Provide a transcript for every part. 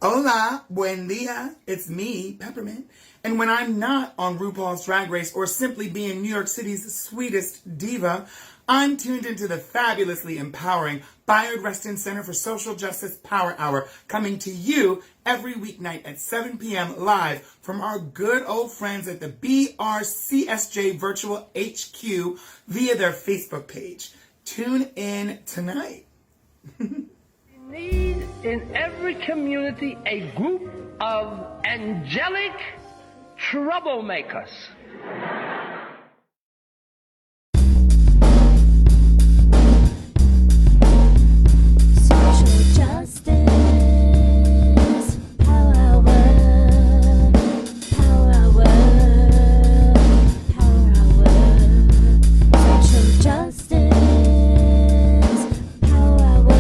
Hola, buen dia. It's me, Peppermint. And when I'm not on RuPaul's Drag Race or simply being New York City's sweetest diva, I'm tuned into the fabulously empowering Bayard Reston Center for Social Justice Power Hour, coming to you every weeknight at 7 p.m. live from our good old friends at the BRCSJ Virtual HQ via their Facebook page. Tune in tonight. Need in every community a group of angelic troublemakers. Social justice, power hour, power hour, power hour. Social justice, power hour,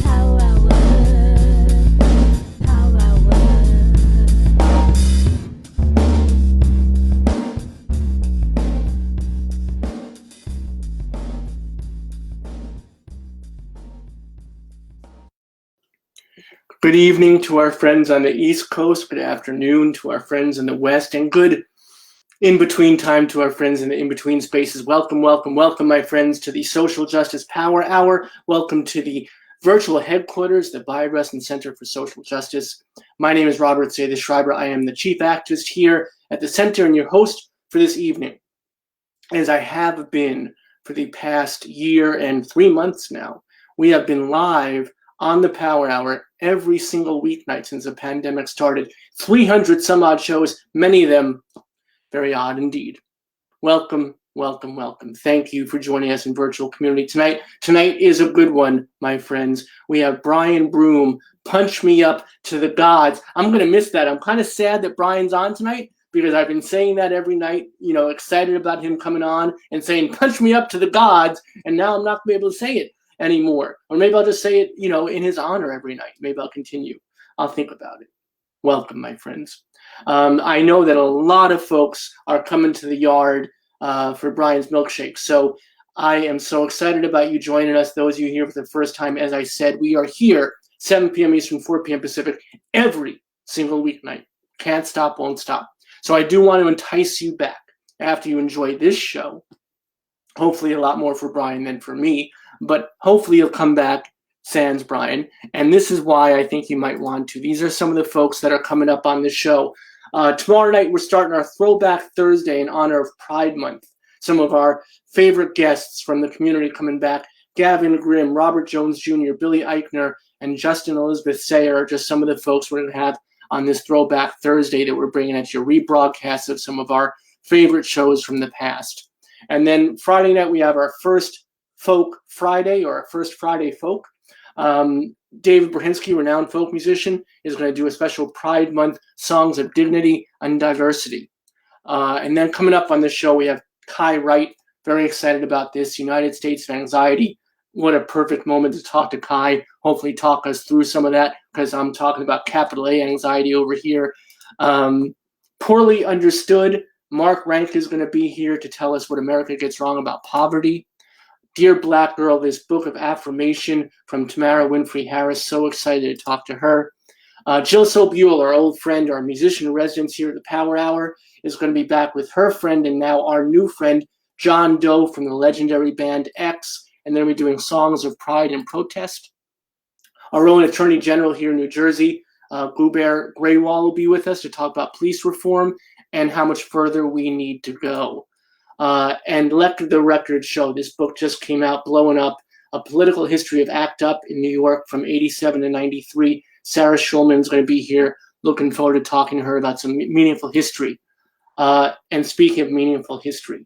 power hour, power hour. Good evening to our friends on the East Coast. Good afternoon to our friends in the West, and good in-between time to our friends in the in-between spaces. Welcome, welcome, welcome, my friends, to the Social Justice Power Hour. Welcome to the virtual headquarters, the Bayard Reston Center for Social Justice. My name is Robert Zeta Schreiber. I am the chief activist here at the center and your host for this evening, as I have been for the past year and 3 months now. We have been live on the Power Hour every single weeknight since the pandemic started. 300 some odd shows, many of them very odd indeed. Welcome, welcome, welcome. Thank you for joining us in virtual community tonight. Tonight is a good one, my friends. We have Brian Broome, Punch Me Up to the Gods. I'm going to miss that. I'm kind of sad that Brian's on tonight because I've been saying that every night, excited about him coming on and saying, punch me up to the gods, and now I'm not going to be able to say it anymore. Or maybe I'll just say it, in his honor every night. Maybe I'll continue. I'll think about it. Welcome, my friends. I know that a lot of folks are coming to the yard for Brian's milkshake. So I am so excited about you joining us. Those of you here for the first time, as I said, we are here 7 p.m. Eastern, 4 p.m. Pacific every single weeknight. Can't stop, won't stop. So I do want to entice you back after you enjoy this show. Hopefully a lot more for Brian than for me, but hopefully you'll come back sans Brian. And this is why I think you might want to. These are some of the folks that are coming up on the show. Tomorrow night, we're starting our Throwback Thursday in honor of Pride Month. Some of our favorite guests from the community coming back. Gavin Grimm, Robert Jones Jr., Billy Eichner, and Justin Elizabeth Sayer are just some of the folks we're going to have on this Throwback Thursday that we're bringing at you, rebroadcasts of some of our favorite shows from the past. And then Friday night, we have our first Folk Friday, or our first Friday Folk. David Brzezinski, renowned folk musician, is going to do a special Pride Month Songs of Dignity and Diversity. And then coming up on the show, we have Kai Wright. Very excited about this. United States of Anxiety. What a perfect moment to talk to Kai. Hopefully talk us through some of that, because I'm talking about capital A anxiety over here. Poorly Understood. Mark Rank is going to be here to tell us what America gets wrong about poverty. Dear Black Girl, this book of affirmation from Tamara Winfrey Harris. So excited to talk to her. Jill Sobule, our old friend, our musician in residence here at the Power Hour, is going to be back with her friend and now our new friend, John Doe from the legendary band X. And then we're doing Songs of Pride and Protest. Our own Attorney General here in New Jersey, Guber Graywall, will be with us to talk about police reform and how much further we need to go. And Let the Record Show. This book just came out, blowing up, A Political History of ACT UP in New York from 87 to 93. Sarah Schulman's going to be here. Looking forward to talking to her about some meaningful history. And speaking of meaningful history,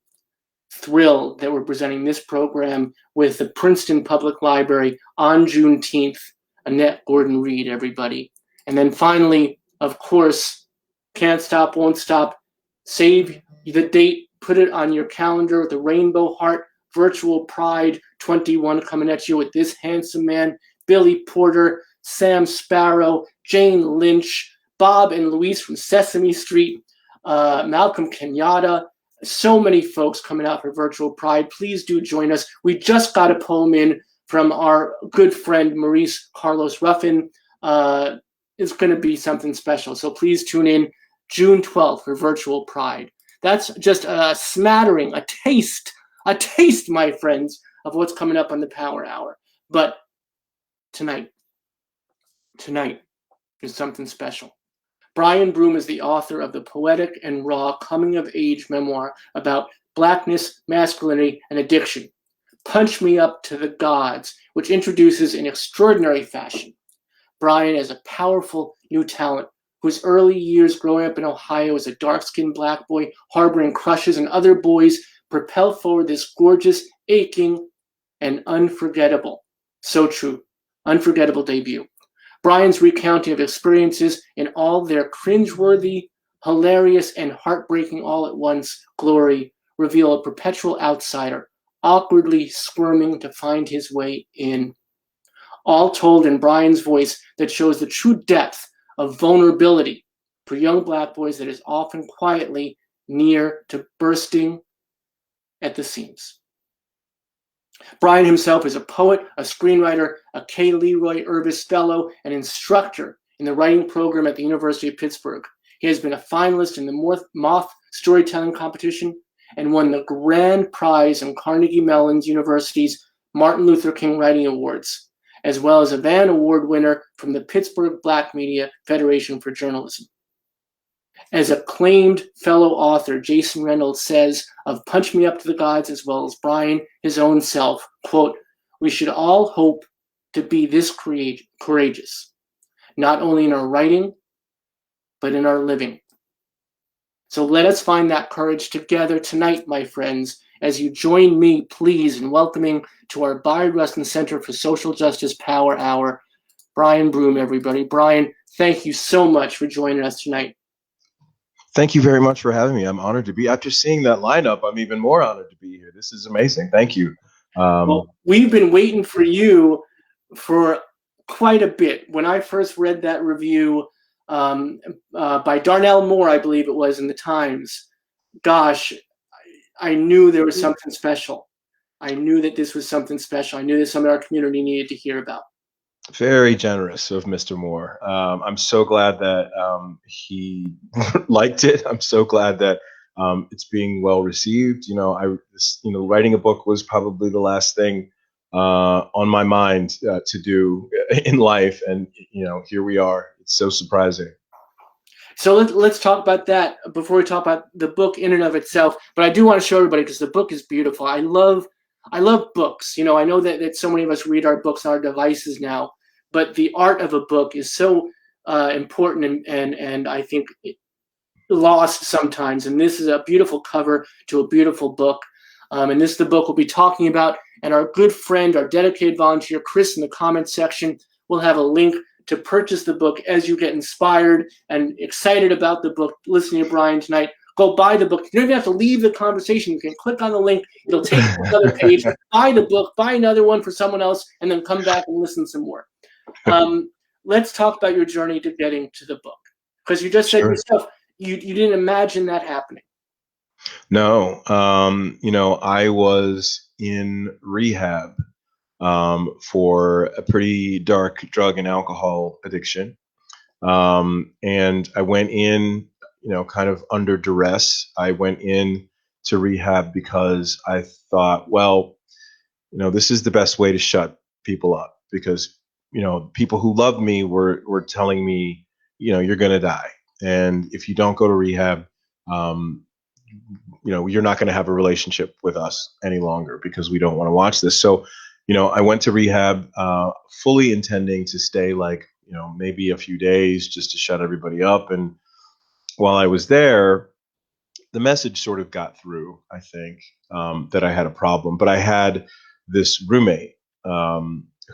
thrilled that we're presenting this program with the Princeton Public Library on Juneteenth. Annette Gordon-Reed, everybody. And then finally, of course, can't stop, won't stop. Save the date. Put it on your calendar. The Rainbow Heart Virtual Pride 21 coming at you with this handsome man, Billy Porter, Sam Sparrow, Jane Lynch, Bob and Luis from Sesame Street, Malcolm Kenyatta. So many folks coming out for Virtual Pride. Please do join us. We just got a poem in from our good friend Maurice Carlos Ruffin. is going to be something special. So please tune in June 12th for Virtual Pride. That's just a smattering, a taste, my friends, of what's coming up on the Power Hour. But tonight is something special. Brian Broome is the author of the poetic and raw coming-of-age memoir about Blackness, masculinity, and addiction, Punch Me Up to the Gods, which introduces in extraordinary fashion Brian as a powerful new talent whose early years growing up in Ohio as a dark-skinned black boy harboring crushes and other boys propel forward this gorgeous, aching, and unforgettable, so true, unforgettable debut. Brian's recounting of experiences in all their cringeworthy, hilarious, and heartbreaking all at once glory reveal a perpetual outsider, awkwardly squirming to find his way in. All told in Brian's voice that shows the true depth of vulnerability for young black boys that is often quietly near to bursting at the seams. Brian himself is a poet, a screenwriter, a K. Leroy Urbis Fellow, and instructor in the writing program at the University of Pittsburgh. He has been a finalist in the Moth Storytelling Competition and won the grand prize in Carnegie Mellon University's Martin Luther King Writing Awards, as well as a Van Award winner from the Pittsburgh Black Media Federation for Journalism. As acclaimed fellow author Jason Reynolds says of Punch Me Up to the Gods, as well as Brian, his own self, quote, "We should all hope to be this courageous, not only in our writing, but in our living." So let us find that courage together tonight, my friends, as you join me, please, in welcoming to our Bayard Rustin Center for Social Justice Power Hour, Brian Broome, everybody. Brian, thank you so much for joining us tonight. Thank you very much for having me. I'm honored to be. After seeing that lineup, I'm even more honored to be here. This is amazing. Thank you. Well, we've been waiting for you for quite a bit. When I first read that review by Darnell Moore, I believe it was, in the Times, gosh, I knew there was something special. I knew that this was something special. I knew that something our community needed to hear about. Very generous of Mr. Moore. I'm so glad that he liked it. I'm so glad that it's being well received. Writing a book was probably the last thing on my mind to do in life, and here we are. It's so surprising. So let's talk about that before we talk about the book in and of itself. But I do want to show everybody, because the book is beautiful. I love books. I know that so many of us read our books on our devices now, but the art of a book is so important and I think lost sometimes. And this is a beautiful cover to a beautiful book. And this is the book we'll be talking about. And our good friend, our dedicated volunteer, Chris, in the comments section, will have a link to purchase the book as you get inspired and excited about the book, listening to Brian tonight. Go buy the book. You don't even have to leave the conversation. You can click on the link. It'll take you to another page. Buy the book, buy another one for someone else, and then come back and listen some more. Let's talk about your journey to getting to the book. Because you just said yourself, you didn't imagine that happening. No. I was in rehab for a pretty dark drug and alcohol addiction. And I went in, kind of under duress. I went in to rehab because I thought, well, this is the best way to shut people up, because, people who love me were telling me, you're going to die. And if you don't go to rehab, you're not going to have a relationship with us any longer, because we don't want to watch this. So, I went to rehab fully intending to stay maybe a few days just to shut everybody up. And while I was there, the message sort of got through, I think, that I had a problem. But I had this roommate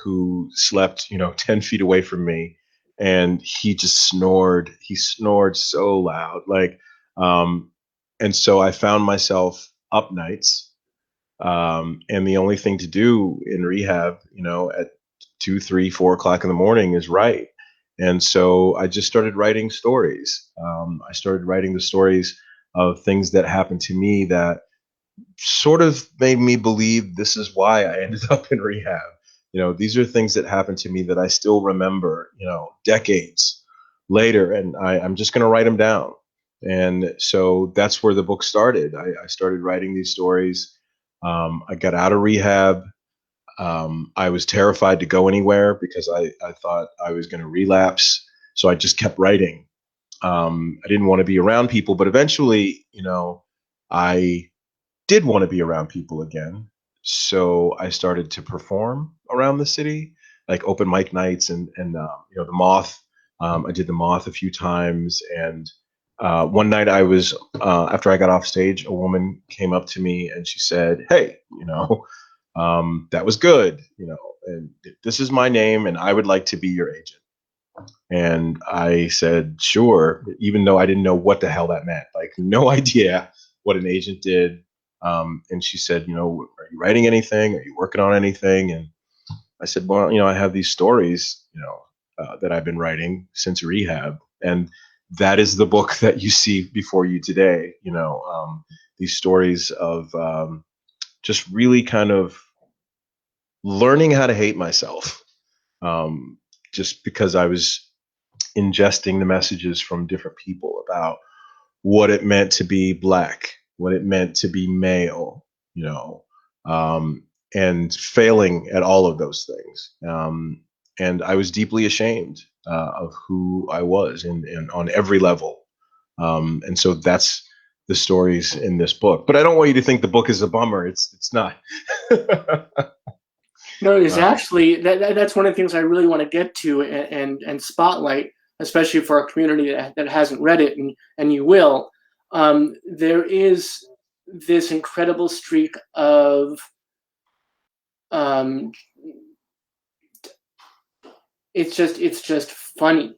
who slept, 10 feet away from me, and he just snored. He snored so loud. And so I found myself up nights. And the only thing to do in rehab, at 2, 3, 4 o'clock in the morning is write. And so I just started writing stories. I started writing the stories of things that happened to me that sort of made me believe this is why I ended up in rehab. these are things that happened to me that I still remember, decades later, and I'm just going to write them down. And so that's where the book started. I started writing these stories. I got out of rehab. I was terrified to go anywhere because I thought I was going to relapse. So I just kept writing. I didn't want to be around people, but eventually, I did want to be around people again. So I started to perform around the city, like open mic nights and the Moth. I did the Moth a few times, and one night I was after I got off stage, a woman came up to me and she said, "Hey, that was good, and this is my name, and I would like to be your agent." And I said, "Sure," even though I didn't know what the hell that meant, like no idea what an agent did. And she said, "Are you writing anything? Are you working on anything?" And I said, "Well, I have these stories, that I've been writing since rehab." And that is the book that you see before you today, these stories of just really kind of learning how to hate myself, um, just because I was ingesting the messages from different people about what it meant to be Black, what it meant to be male, um, and failing at all of those things. And I was deeply ashamed of who I was and on every level. And so that's the stories in this book. But I don't want you to think the book is a bummer. It's not. No, it's actually that's one of the things I really want to get to and spotlight, especially for our community that hasn't read it, and you will. There is this incredible streak of it's just funny.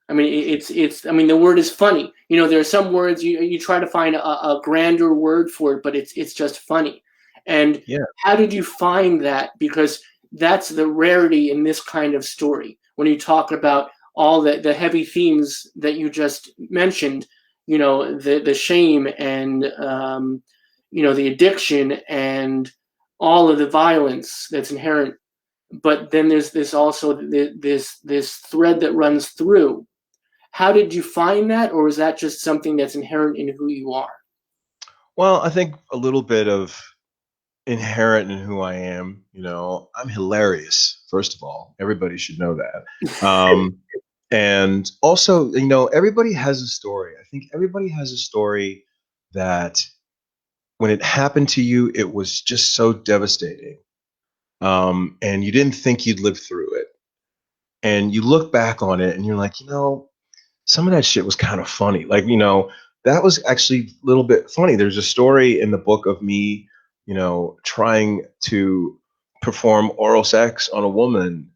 I mean, it's. I mean, the word is funny. There are some words you try to find a grander word for it, but it's just funny. And Yeah. how did you find that? Because that's the rarity in this kind of story. When you talk about all the heavy themes that you just mentioned, the shame and the addiction and all of the violence that's inherent. But then there's this also this thread that runs through. How did you find that, or is that just something that's inherent in who you are? Well, I think a little bit of inherent in who I am. I'm hilarious. First of all, everybody should know that. And also, everybody has a story. I think everybody has a story that when it happened to you, it was just so devastating. And you didn't think you'd live through it. And you look back on it and you're like, some of that shit was kind of funny. Like, that was actually a little bit funny. There's a story in the book of me, trying to perform oral sex on a woman,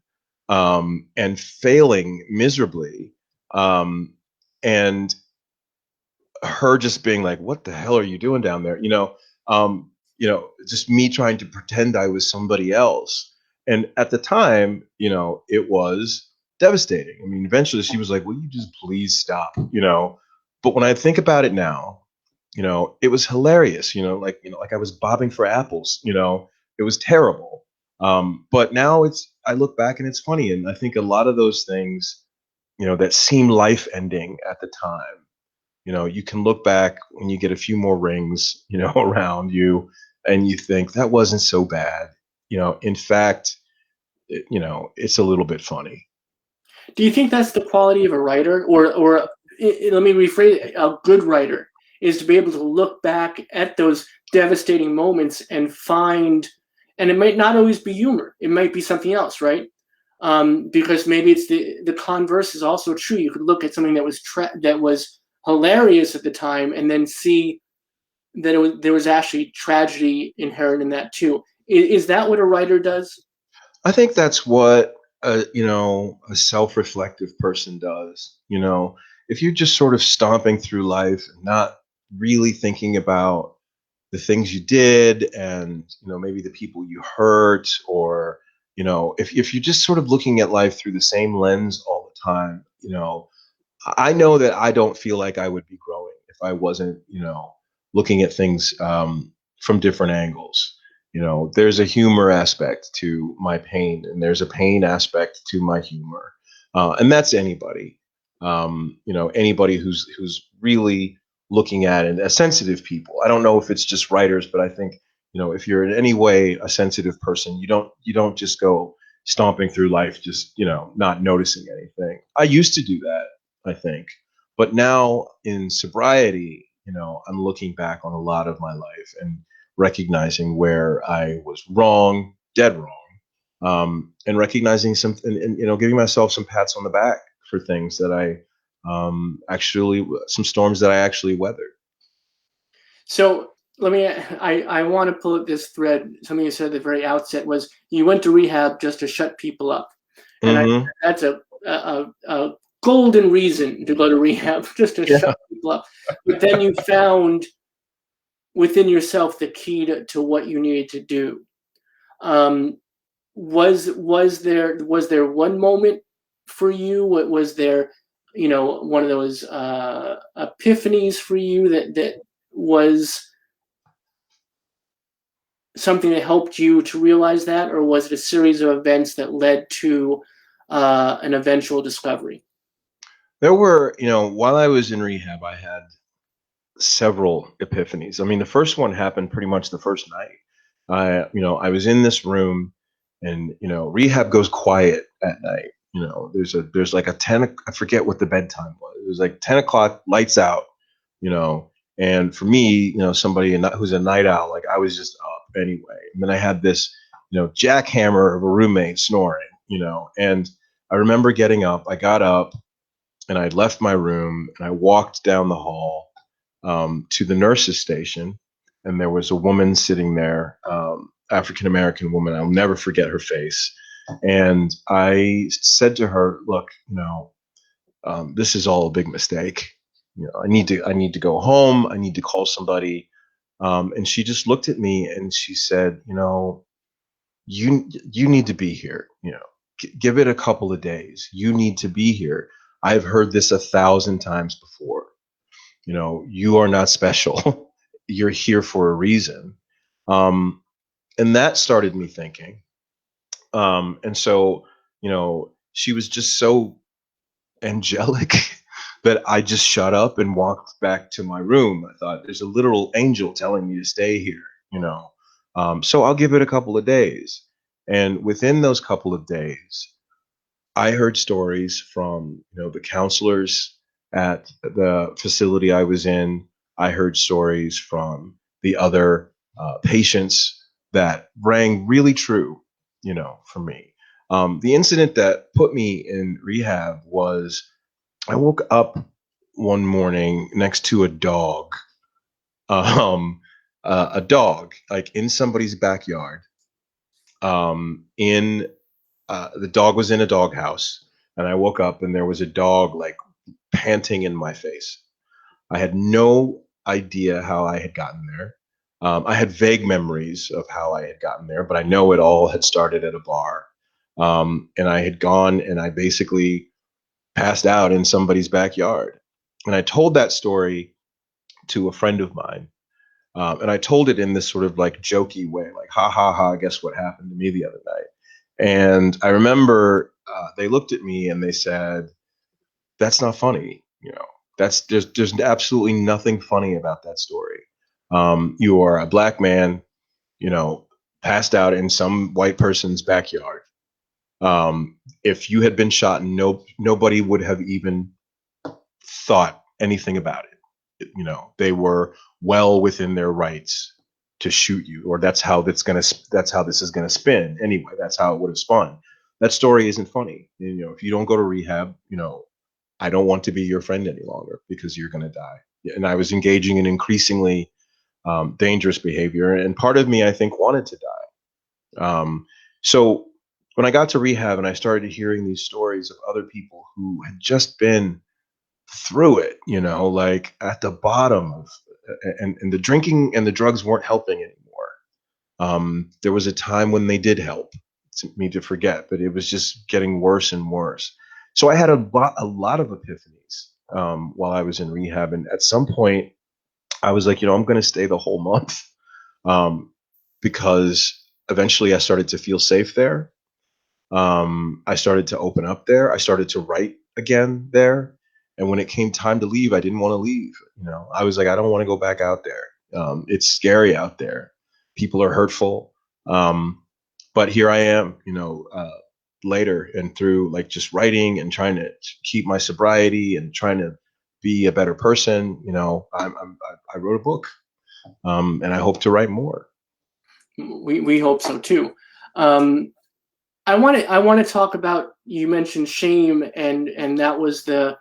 and failing miserably. And her just being like, "What the hell are you doing down there?" Just me trying to pretend I was somebody else. And at the time, it was devastating. I mean, eventually she was like, "Will you just please stop?" But when I think about it now, it was hilarious, like I was bobbing for apples, it was terrible. But now I look back and it's funny. And I think a lot of those things, that seem life ending at the time, you can look back when you get a few more rings, around you, and you think that wasn't so bad. In fact, it's a little bit funny. Do you think that's the quality of a writer, or let me rephrase it, a good writer is to be able to look back at those devastating moments and find, and it might not always be humor, it might be something else, right? Because maybe it's the converse is also true. You could look at something that was hilarious at the time, and then see that there was actually tragedy inherent in that too. Is that what a writer does? I think that's what a self-reflective person does. If you're just sort of stomping through life and not really thinking about the things you did, and maybe the people you hurt, or if you're just sort of looking at life through the same lens all the time, I know that I don't feel like I would be growing if I wasn't looking at things, from different angles. there's a humor aspect to my pain, and there's a pain aspect to my humor, and that's anybody. Anybody who's really looking at it, a sensitive people. I don't know if it's just writers, but I think if you're in any way a sensitive person, you don't just go stomping through life just not noticing anything. I used to do that, I think, but now in sobriety, I'm looking back on a lot of my life and recognizing where I was wrong, dead wrong, and recognizing something, and giving myself some pats on the back for things that I actually, some storms that I actually weathered. So I want to pull up this thread. Something you said at the very outset was you went to rehab just to shut people up. And Mm-hmm. that's a golden reason to go to rehab, just to shut people up. But then you found within yourself the key to what you needed to do. Was there one moment for you? What was there, one of those epiphanies for you that was something that helped you to realize that, or was it a series of events that led to an eventual discovery? There were, while I was in rehab, I had several epiphanies. I mean, the first one happened pretty much the first night. I was in this room, and rehab goes quiet at night. There's like a 10, I forget what the bedtime was. It was like 10 o'clock, lights out. And for me, somebody who's a night owl, like I was just up anyway. And then I had this, jackhammer of a roommate snoring. And I remember getting up. I got up, and I left my room, and I walked down the hall to the nurse's station, and there was a woman sitting there, African American woman. I'll never forget her face. And I said to her, "Look, this is all a big mistake. I need to go home. I need to call somebody." And she just looked at me and she said, you need to be here. Give it a couple of days. You need to be here. I've heard this 1,000 times before. You are not special. You're here for a reason. And that started me thinking. And so, she was just so angelic that I just shut up and walked back to my room. I thought, there's a literal angel telling me to stay here. So I'll give it a couple of days. And within those couple of days, I heard stories from, the counselors at the facility I was in. I heard stories from the other patients that rang really true, for me. The incident that put me in rehab was I woke up one morning next to a dog, like in somebody's backyard. In The dog was in a doghouse, and I woke up and there was a dog like panting in my face. I had no idea how I had gotten there. I had vague memories of how I had gotten there, but I know it all had started at a bar. And I had gone and I basically passed out in somebody's backyard. And I told that story to a friend of mine. And I told it in this sort of like jokey way, like, ha ha ha, guess what happened to me the other night? And I remember they looked at me and they said, "That's not funny. There's absolutely nothing funny about that story. You are a black man, passed out in some white person's backyard. If you had been shot, nobody would have even thought anything about it. They were well within their rights to shoot you, or that's how this is gonna spin anyway. That's how it would have spun. That story isn't funny. If you don't go to rehab, I don't want to be your friend any longer because you're gonna die." And I was engaging in increasingly dangerous behavior, and part of me, I think, wanted to die. So when I got to rehab and I started hearing these stories of other people who had just been through it, like at the bottom of, and the drinking and the drugs weren't helping anymore. There was a time when they did help me to forget, but it was just getting worse and worse. So I had a lot of epiphanies while I was in rehab, and at some point, I was like, I'm going to stay the whole month. because eventually I started to feel safe there. I started to open up there. I started to write again there. And when it came time to leave, I didn't want to leave. I was like, I don't want to go back out there. It's scary out there. People are hurtful. But here I am, later, and through like just writing and trying to keep my sobriety and trying to be a better person, I wrote a book, and I hope to write more. We hope so too. I want to talk about, you mentioned shame, and that was the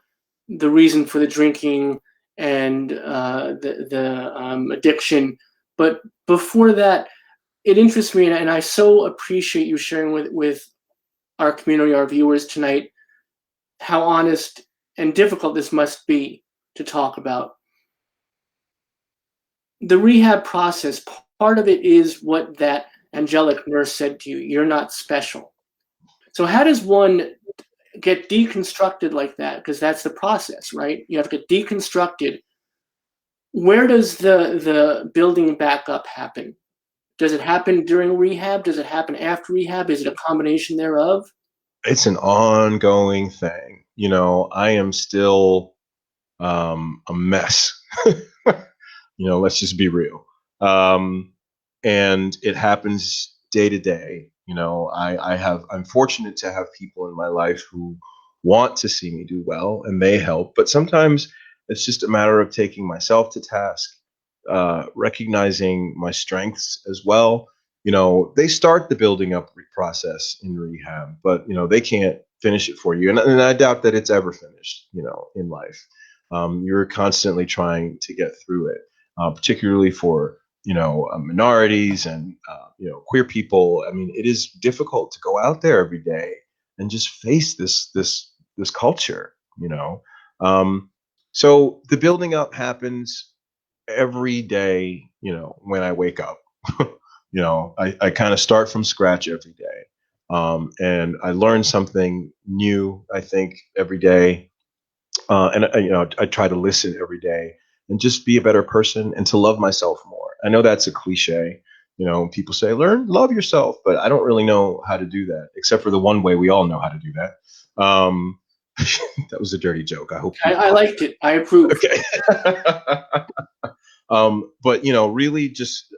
reason for the drinking and the addiction. But before that, it interests me, and I so appreciate you sharing with our community, our viewers tonight, how honest and difficult this must be to talk about. The rehab process, part of it is what that angelic nurse said to you: you're not special. So how does one get deconstructed like that? Because that's the process, right? You have to get deconstructed. Where does the building back up happen? Does it happen during rehab? Does it happen after rehab? Is it a combination thereof? It's an ongoing thing. I am still a mess. Let's just be real. And it happens day to day. I'm fortunate to have people in my life who want to see me do well, and they help. But sometimes it's just a matter of taking myself to task, recognizing my strengths as well. They start the building up process in rehab, but they can't finish it for you, and I doubt that it's ever finished. In life, you're constantly trying to get through it, particularly for minorities and queer people. I mean, it is difficult to go out there every day and just face this culture. So the building up happens every day. When I wake up, I kind of start from scratch every day, and I learn something new, I think, every day. And I try to listen every day and just be a better person and to love myself more. I know that's a cliche. People say, love yourself, but I don't really know how to do that, except for the one way we all know how to do that. That was a dirty joke. I hope I liked it. I approve. Okay. But really just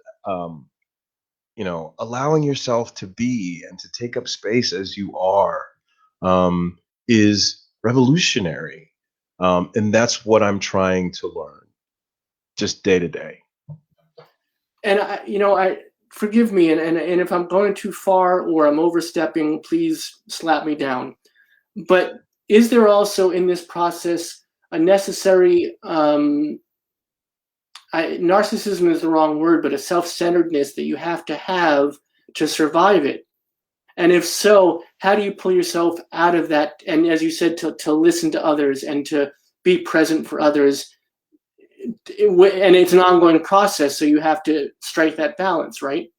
allowing yourself to be and to take up space as you are is revolutionary. And that's what I'm trying to learn, just day to day. And I forgive me, and if I'm going too far or I'm overstepping, please slap me down. But is there also in this process a necessary narcissism is the wrong word, but a self-centeredness that you have to survive it? And if so, how do you pull yourself out of that? And as you said, to listen to others and to be present for others. And it's an ongoing process, so you have to strike that balance, right?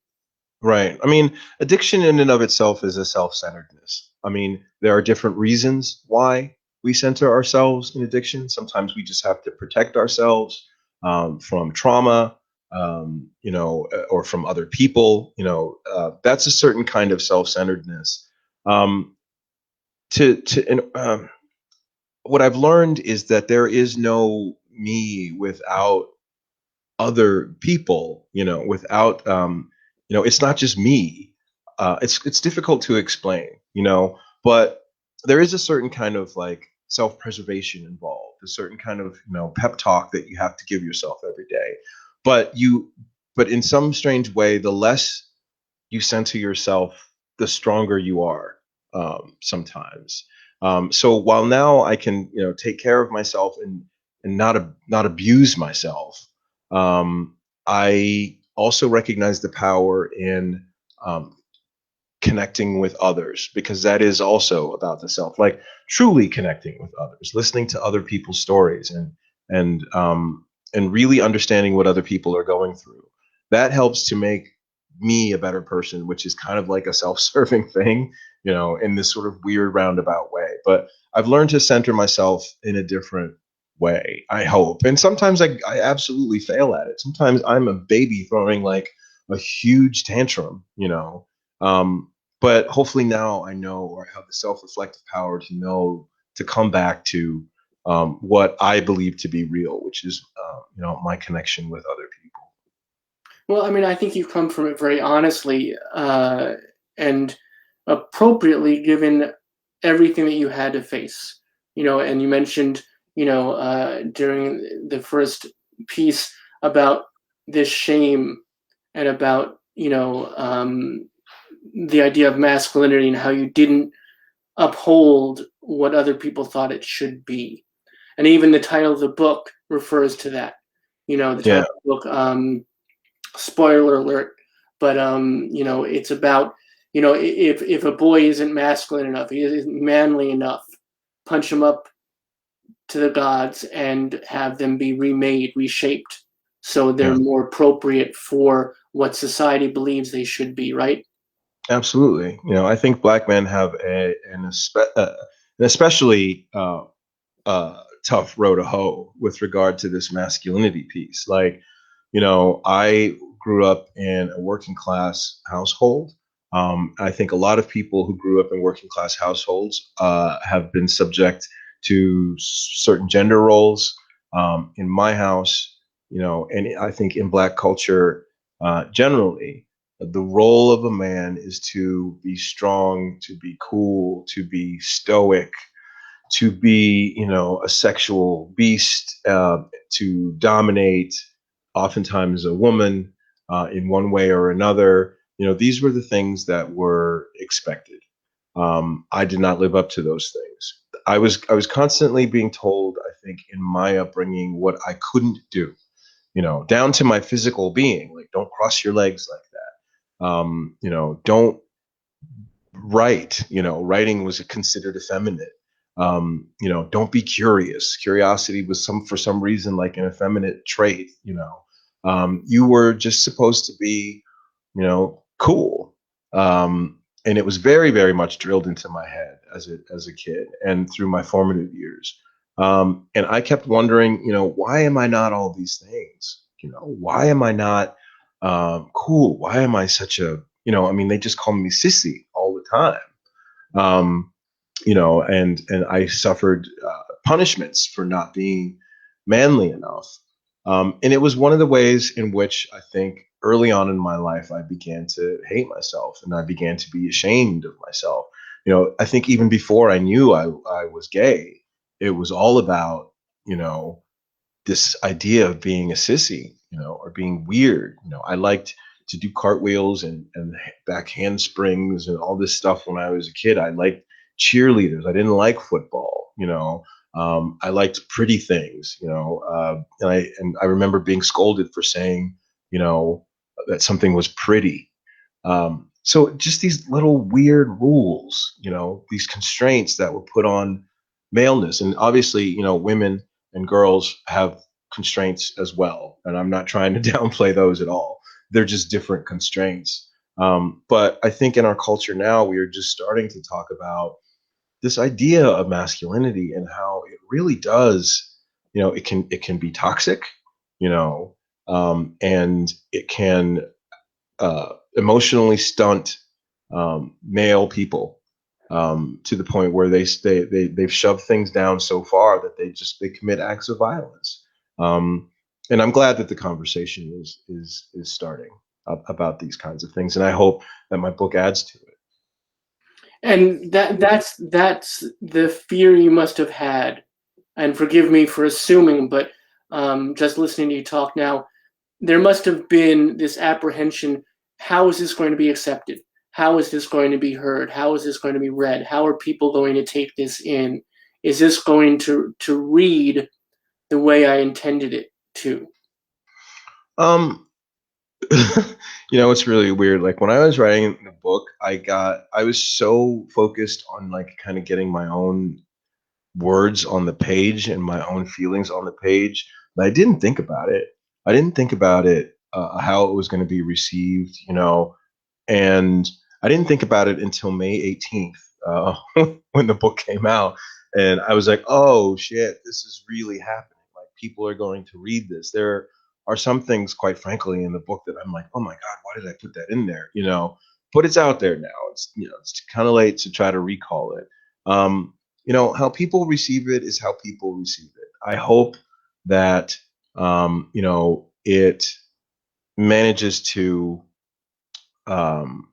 Right. I mean, addiction in and of itself is a self-centeredness. I mean, there are different reasons why we center ourselves in addiction. Sometimes we just have to protect ourselves from trauma, or from other people. That's a certain kind of self-centeredness. What I've learned is that there is no me without other people. Without it's not just me. It's difficult to explain. But there is a certain kind of like self-preservation involved, a certain kind of pep talk that you have to give yourself every day. But in some strange way, the less you center yourself, the stronger you are. Sometimes. So while now I can take care of myself and not abuse myself, I also recognize the power in connecting with others, because that is also about the self, like truly connecting with others, listening to other people's stories, and really understanding what other people are going through. That helps to make me a better person, which is kind of like a self-serving thing, in this sort of weird roundabout way. But I've learned to center myself in a different way, I hope. And sometimes I absolutely fail at it. Sometimes I'm a baby throwing like a huge tantrum, you know. But hopefully now I know, or I have the self-reflective power to know, to come back to what I believe to be real, which is, you know, my connection with other people. Well, I mean, I think you come from it very honestly and appropriately, given everything that you had to face. You know, and you mentioned, you know, during the first piece about this shame and about, you know, the idea of masculinity and how you didn't uphold what other people thought it should be. And even the title of the book refers to that. You know, the title Yeah, of the book, spoiler alert, but you know, it's about, you know, if a boy isn't masculine enough, he isn't manly enough, punch him up to the gods and have them be remade, reshaped, so they're yeah, more appropriate for what society believes they should be, right? absolutely. You know, I think black men have an especially tough row to hoe with regard to this masculinity piece. Like, you know, I grew up in a working class household. I think a lot of people who grew up in working class households have been subject to certain gender roles. In my house, you know, and I think in black culture generally, the role of a man is to be strong, to be cool, to be stoic, to be, you know, a sexual beast, to dominate, oftentimes a woman, in one way or another. You know, these were the things that were expected. I did not live up to those things. I was constantly being told, I think, in my upbringing, what I couldn't do. You know, down to my physical being, like, don't cross your legs like that. You know, don't write. You know, writing was considered effeminate. You know, don't be curious. Curiosity was for some reason like an effeminate trait. You know, you were just supposed to be, you know, cool. And it was very, very much drilled into my head as a kid and through my formative years. And I kept wondering, you know, why am I not all these things? You know, why am I not cool? Why am I such a, you know, I mean, they just call me sissy all the time. Um, you know, and I suffered punishments for not being manly enough. And it was one of the ways in which I think early on in my life I began to hate myself and I began to be ashamed of myself. You know, I think even before I knew I was gay, it was all about, you know, this idea of being a sissy, you know, or being weird. You know, I liked to do cartwheels and back handsprings and all this stuff when I was a kid. I liked cheerleaders. I didn't like football, you know. I liked pretty things, you know, and I remember being scolded for saying, you know, that something was pretty. So just these little weird rules, you know, these constraints that were put on maleness, and obviously, you know, women and girls have constraints as well, and I'm not trying to downplay those at all. They're just different constraints. But I think in our culture now, we are just starting to talk about this idea of masculinity and how it really does, you know, it can be toxic, you know, and it can emotionally stunt male people to the point where they've shoved things down so far that they commit acts of violence. Um, and I'm glad that the conversation is starting about these kinds of things, and I hope that my book adds to it. And that's the fear you must have had. And forgive me for assuming, but just listening to you talk now, there must have been this apprehension. How is this going to be accepted? How is this going to be heard? How is this going to be read? How are people going to take this in? Is this going to read the way I intended it to? Um, you know, it's really weird. Like when I was writing the book, I was so focused on like kind of getting my own words on the page and my own feelings on the page that I didn't think about it. I didn't think about it, how it was going to be received, you know, and I didn't think about it until May 18th, when the book came out. And I was like, oh shit, this is really happening. Like people are going to read this. are some things, quite frankly, in the book that I'm like, oh my God, why did I put that in there? But it's out there now. It's kind of late to try to recall it. How people receive it is how people receive it. I hope that, it manages to, um,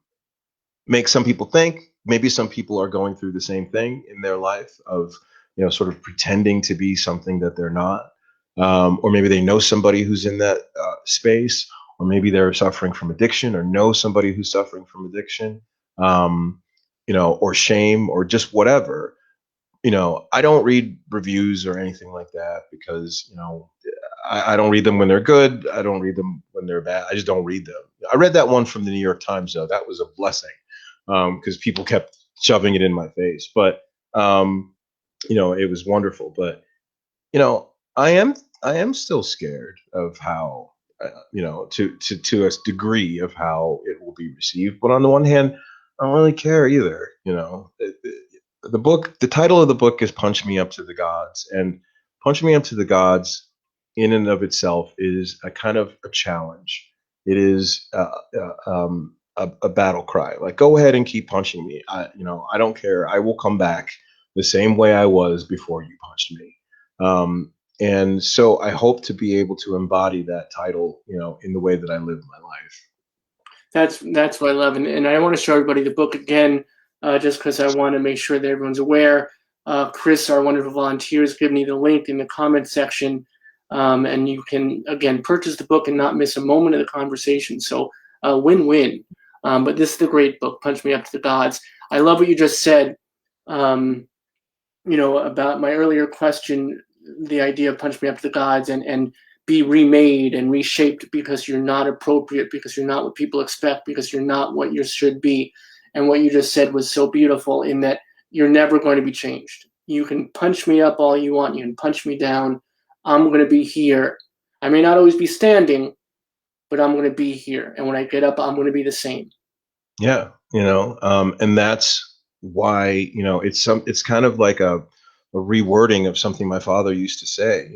make some people think. Maybe some people are going through the same thing in their life of, sort of pretending to be something that they're not. Or maybe they know somebody who's in that space, or maybe they're suffering from addiction, or know somebody who's suffering from addiction, um, or shame, or just whatever. I don't read reviews or anything like that because, I don't read them when they're good. I don't read them when they're bad. I just don't read them. I read that one from the New York Times, though. That was a blessing because people kept shoving it in my face. But, it was wonderful. But, you know, I am I am still scared of how, to a degree of how it will be received. But on the one hand, I don't really care either. The title of the book is "Punch Me Up to the Gods," and "Punch Me Up to the Gods" in and of itself is a kind of a challenge. It is a battle cry. Like, go ahead and keep punching me. I don't care. I will come back the same way I was before you punched me. Um, and so I hope to be able to embody that title, in the way that I live my life. That's what I love, and I want to show everybody the book again, just because I want to make sure that everyone's aware. Chris, our wonderful volunteer, has given me the link in the comment section, and you can again purchase the book and not miss a moment of the conversation. So win-win. But this is the great book, Punch Me Up to the Gods. I love what you just said. About my earlier question, the idea of punch me up to the gods and be remade and reshaped because you're not appropriate, because you're not what people expect, because you're not what you should be. And what you just said was so beautiful in that you're never going to be changed. You can punch me up all you want. You can punch me down. I'm going to be here. I may not always be standing, but I'm going to be here. And when I get up, I'm going to be the same. Yeah, and that's why, it's kind of like a rewording of something my father used to say.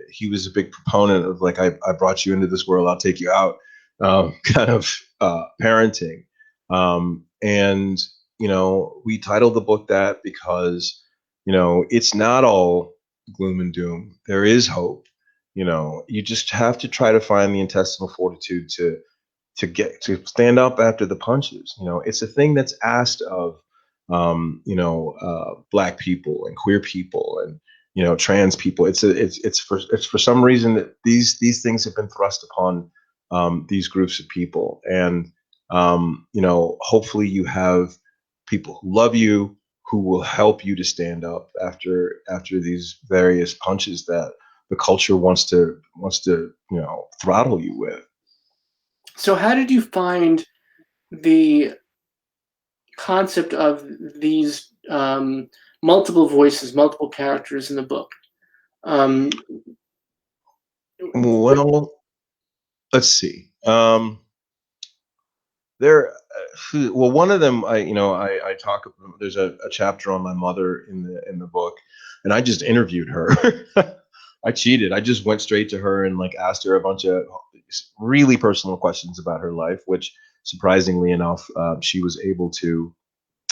He was a big proponent of, like, I brought you into this world, I'll take you out, kind of parenting. And we titled the book that because it's not all gloom and doom. There is hope. You just have to try to find the intestinal fortitude to stand up after the punches. It's a thing that's asked of, black people and queer people and, trans people. It's for some reason that these things have been thrust upon, these groups of people. And, hopefully you have people who love you, who will help you to stand up after these various punches that the culture wants to, throttle you with. So how did you find the concept of these multiple voices, multiple characters in the book? Well, let's see. One of them, I talk. There's a chapter on my mother in the book, and I just interviewed her. I cheated. I just went straight to her and, like, asked her a bunch of really personal questions about her life, which, surprisingly enough, she was able to,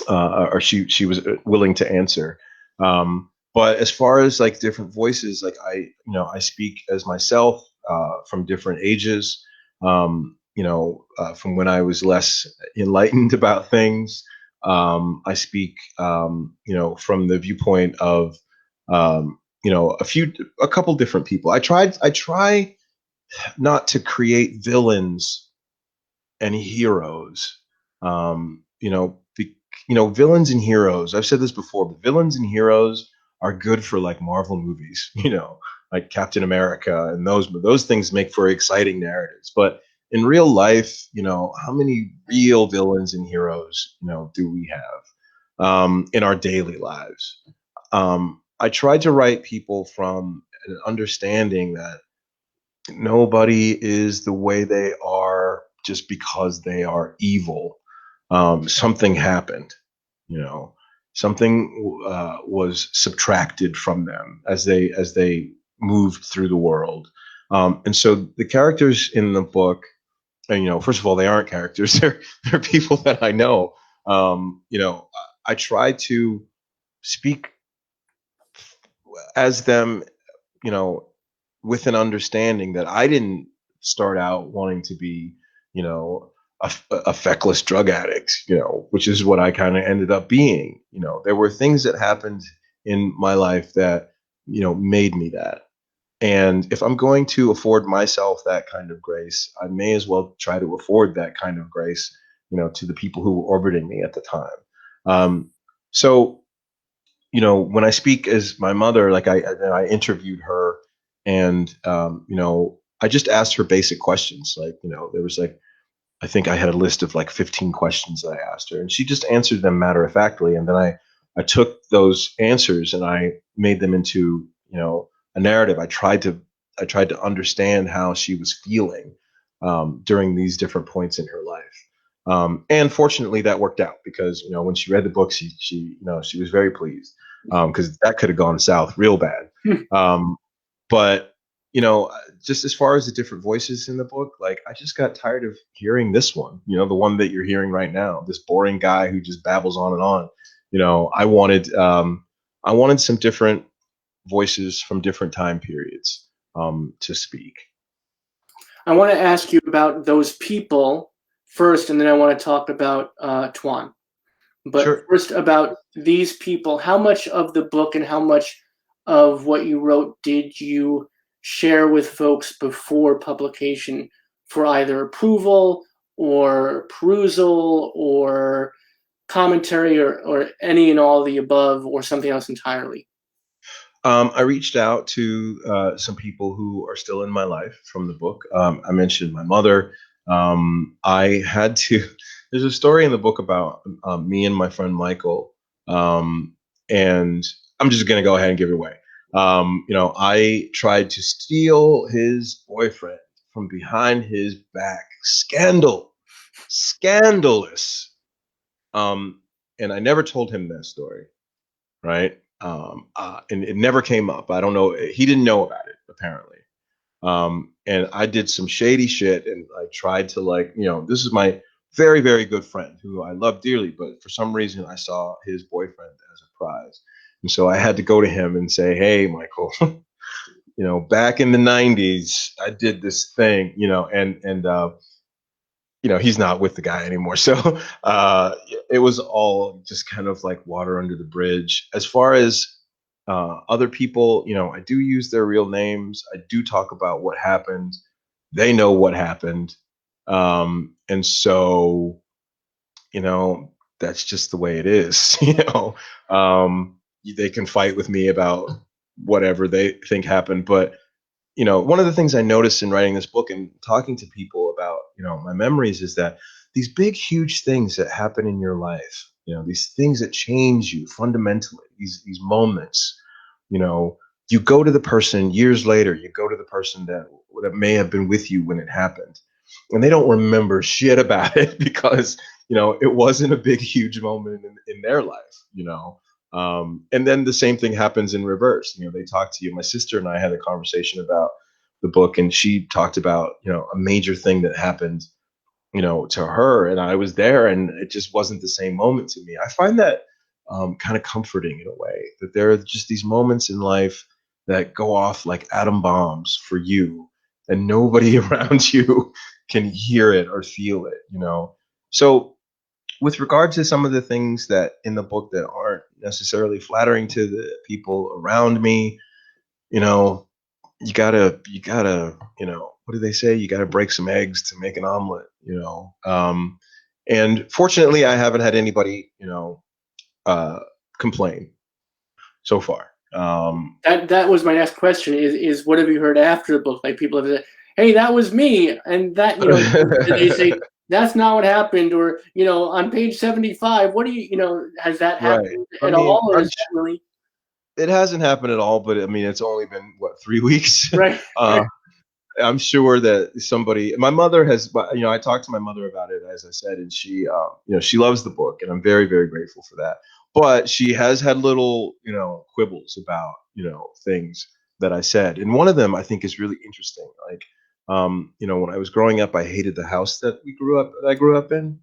or she was willing to answer. But as far as, like, different voices, like, I speak as myself, from different ages. From when I was less enlightened about things. I speak, from the viewpoint of, a couple different people. I try not to create villains and heroes. Villains and heroes. I've said this before, but villains and heroes are good for, like, Marvel movies. Like Captain America, and those things make for exciting narratives. But in real life, how many real villains and heroes, do we have, in our daily lives? I tried to write people from an understanding that nobody is the way they are just because they are evil. Something happened, something was subtracted from them as they moved through the world. And so the characters in the book, and first of all, they aren't characters; they're people that I know. I try to speak as them, you know, with an understanding that I didn't start out wanting to be, you know, a feckless drug addict, which is what I kind of ended up being. There were things that happened in my life that, made me that. And if I'm going to afford myself that kind of grace, I may as well try to afford that kind of grace, to the people who were orbiting me at the time. So when I speak as my mother, like I interviewed her, and I just asked her basic questions. Like, there was like, I think I had a list of like 15 questions that I asked her, and she just answered them matter of factly. And then I took those answers and I made them into, a narrative. I tried to understand how she was feeling during these different points in her life. And fortunately, that worked out because when she read the book, she was very pleased, because that could have gone south real bad. But just as far as the different voices in the book, like I just got tired of hearing this one. The one that you're hearing right now, this boring guy who just babbles on and on. I wanted some different voices from different time periods to speak. I want to ask you about those people first, and then I want to talk about Tuan. But Sure. First, about these people, how much of the book and how much of what you wrote did you share with folks before publication for either approval or perusal or commentary or any and all of the above or something else entirely? I reached out to some people who are still in my life from the book. I mentioned my mother. I had to. There's a story in the book about me and my friend Michael, and I'm just gonna go ahead and give it away. I tried to steal his boyfriend from behind his back. Scandalous. And I never told him that story, right? And it never came up. I don't know. He didn't know about it apparently. And I did some shady shit, and I tried to, like, this is my very, very good friend who I love dearly, but for some reason I saw his boyfriend as a prize. And so I had to go to him and say, hey, Michael, back in the 90s, I did this thing, and he's not with the guy anymore. So it was all just kind of like water under the bridge. As far as other people, I do use their real names. I do talk about what happened. They know what happened. And so, that's just the way it is. They can fight with me about whatever they think happened. But one of the things I noticed in writing this book and talking to people about, my memories is that these big, huge things that happen in your life, these things that change you fundamentally, these moments, you go to the person years later, you go to the person that may have been with you when it happened, and they don't remember shit about it because, it wasn't a big, huge moment in their life. And then the same thing happens in reverse. They talk to you. My sister and I had a conversation about the book, and she talked about, a major thing that happened, to her, and I was there, and it just wasn't the same moment to me. I find that kind of comforting in a way, that there are just these moments in life that go off like atom bombs for you, and nobody around you can hear it or feel it. So with regard to some of the things that in the book that aren't necessarily flattering to the people around me, you know, you gotta, what do they say? You gotta break some eggs to make an omelet. And fortunately, I haven't had anybody, uh, complain so far. That was my next question. Is what have you heard after the book? Like people have said, "Hey, that was me," and that they say that's not what happened, or on page 75. What do has that Right. happened I at mean, all, or is that really it hasn't happened at all, but I mean, it's only been what, 3 weeks. right? uh, I'm sure that somebody, my mother has, I talked to my mother about it, as I said, and she, she loves the book, and I'm very, very grateful for that. But she has had little, quibbles about, things that I said. And one of them I think is really interesting. Like, when I was growing up, I hated the house that I grew up in.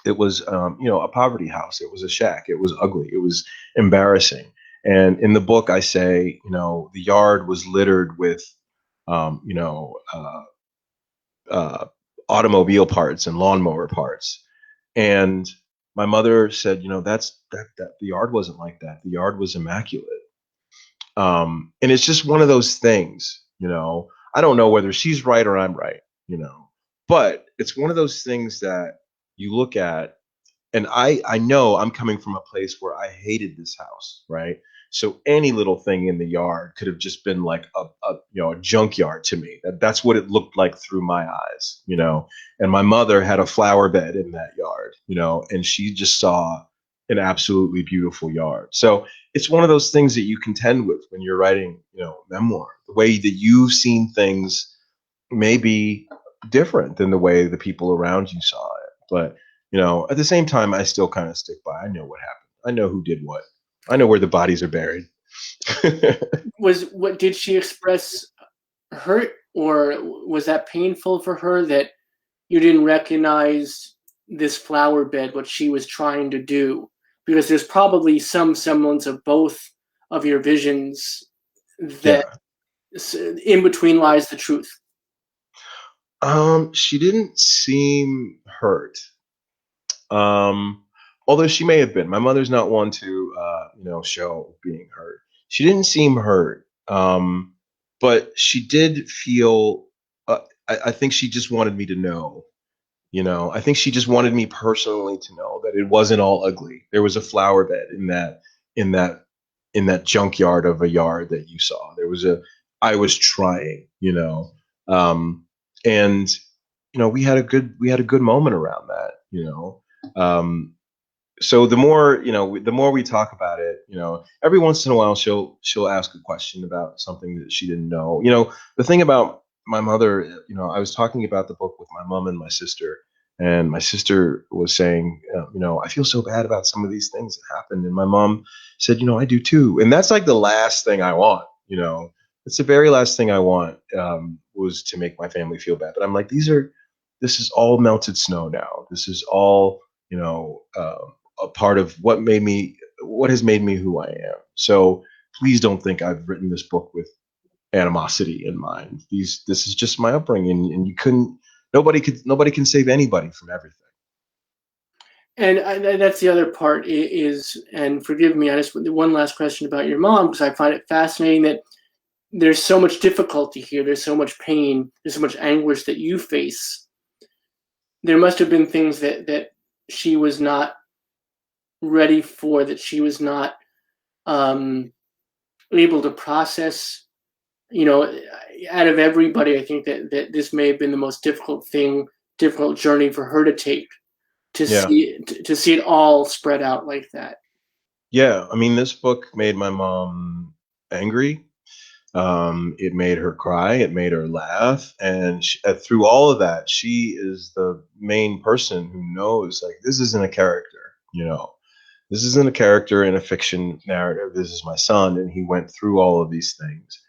It was, a poverty house. It was a shack. It was ugly. It was embarrassing. And in the book, I say, the yard was littered with, um, you know, uh, uh, automobile parts and lawnmower parts. And my mother said, that the yard wasn't like that. The yard was immaculate. And it's just one of those things, I don't know whether she's right or I'm right, but it's one of those things that you look at, and I know I'm coming from a place where I hated this house, right? So any little thing in the yard could have just been like a junkyard to me. That's what it looked like through my eyes. And my mother had a flower bed in that yard, and she just saw an absolutely beautiful yard. So it's one of those things that you contend with when you're writing, memoir. The way that you've seen things may be different than the way the people around you saw it. But at the same time, I still kind of stick by. I know what happened. I know who did what. I know where the bodies are buried. What did she express hurt, or was that painful for her that you didn't recognize this flower bed, what she was trying to do? Because there's probably some semblance of both of your visions that in between lies the truth. She didn't seem hurt. Although she may have been. My mother's not one to, show being hurt. She didn't seem hurt. But she did feel. I think she just wanted me to know. I think she just wanted me personally to know that it wasn't all ugly. There was a flower bed in that junkyard of a yard that you saw. I was trying, and we had a good moment around that. So the more we talk about it, every once in a while she'll ask a question about something that she didn't know. The thing about my mother, I was talking about the book with my mom and my sister, and my sister was saying, I feel so bad about some of these things that happened, and my mom said, I do too, and that's like the last thing I want. It's the very last thing I want, was to make my family feel bad. But I'm like, this is all melted snow now. This is all, a part of what has made me who I am. So please don't think I've written this book with animosity in mind. This is just my upbringing, and nobody can save anybody from everything. And that's the other part is, and forgive me, I just one last question about your mom, because I find it fascinating that there's so much difficulty here. There's so much pain. There's so much anguish that you face. There must have been things that she was not ready for, that she was not able to process. Out of everybody, I think that this may have been the most difficult journey for her to take, to see it all spread out like that. Yeah, I mean, this book made my mom angry. It made her cry. It made her laugh. And through all of that, she is the main person who knows, like, this isn't a character, this isn't a character in a fiction narrative. This is my son, and he went through all of these things.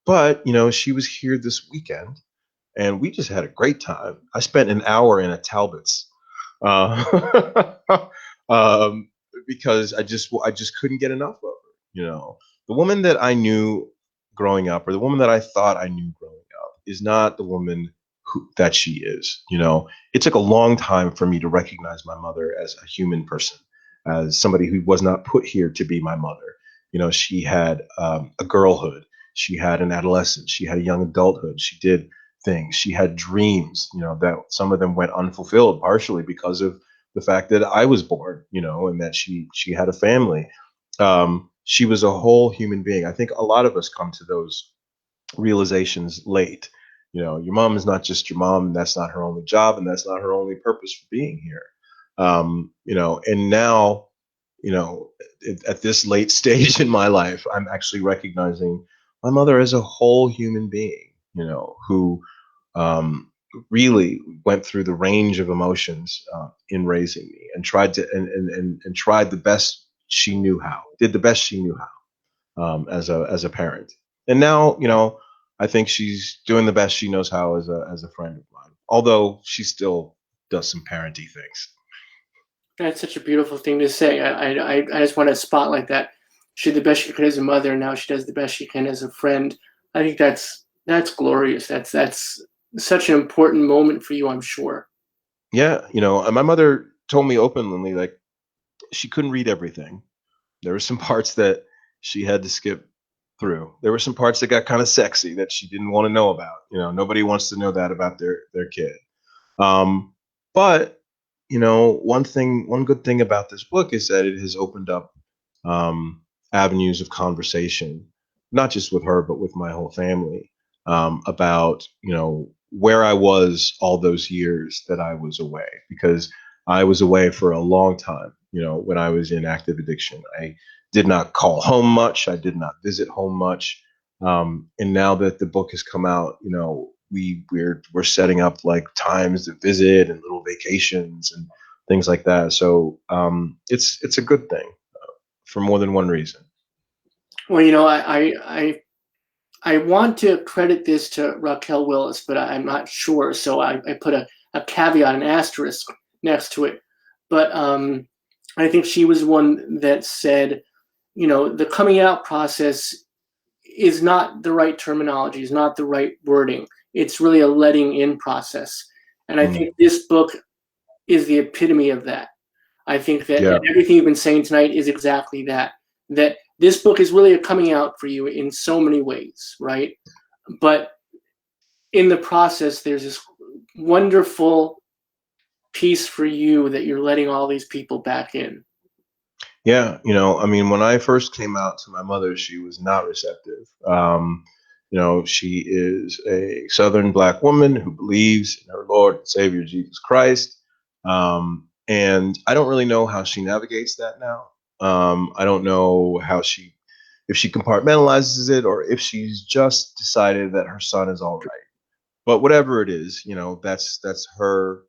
But, she was here this weekend, and we just had a great time. I spent an hour in a Talbot's, because I just couldn't get enough of her, The woman that I knew growing up, or the woman that I thought I knew growing up, is not the woman that she is. It took a long time for me to recognize my mother as a human person, as somebody who was not put here to be my mother. She had a girlhood, she had an adolescence, she had a young adulthood. She did things. She had dreams. That some of them went unfulfilled, partially because of the fact that I was born. And that she had a family. She was a whole human being. I think a lot of us come to those realizations late. Your mom is not just your mom, and that's not her only job, and that's not her only purpose for being here. And now, at this late stage in my life, I'm actually recognizing my mother as a whole human being, who really went through the range of emotions in raising me, and tried to and tried the best she knew how, did the best she knew how. as a parent. And now, I think she's doing the best she knows how as a friend of mine. Although she still does some parenty things. That's such a beautiful thing to say. I just want to spotlight that. She did the best she could as a mother, and now she does the best she can as a friend. I think that's glorious. That's such an important moment for you, I'm sure. Yeah, and my mother told me openly, like, she couldn't read everything. There were some parts that she had to skip through. There were some parts that got kind of sexy that she didn't want to know about. Nobody wants to know that about their kid. But one good thing about this book is that it has opened up avenues of conversation, not just with her, but with my whole family, about, where I was all those years that I was away, because I was away for a long time, when I was in active addiction. I did not call home much. I did not visit home much. And now that the book has come out, we're setting up like times to visit and little vacations and things like that. So it's a good thing for more than one reason. Well, I want to credit this to Raquel Willis, but I'm not sure. So I put a caveat, an asterisk next to it. But I think she was one that said, the coming out process is not the right terminology, is not the right wording. It's really a letting in process. And I think this book is the epitome of that. I think that everything you've been saying tonight is exactly that. That this book is really a coming out for you in so many ways, right? But in the process, there's this wonderful piece for you that you're letting all these people back in. Yeah, when I first came out to my mother, she was not receptive. She is a Southern Black woman who believes in her Lord and Savior Jesus Christ. And I don't really know how she navigates that now. I don't know if she compartmentalizes it, or if she's just decided that her son is all right. But whatever it is, that's her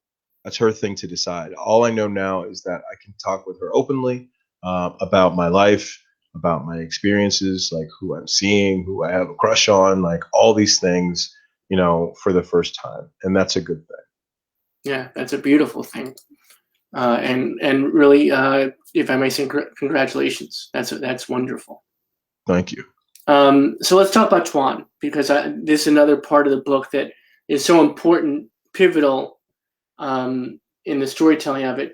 thing to decide. All I know now is that I can talk with her openly about my life, about my experiences, like who I'm seeing, who I have a crush on, like all these things, for the first time, and that's a good thing. Yeah, that's a beautiful thing. And really, if I may say, congratulations. That's wonderful. Thank you. So let's talk about Tuan, because this is another part of the book that is so important, pivotal in the storytelling of it.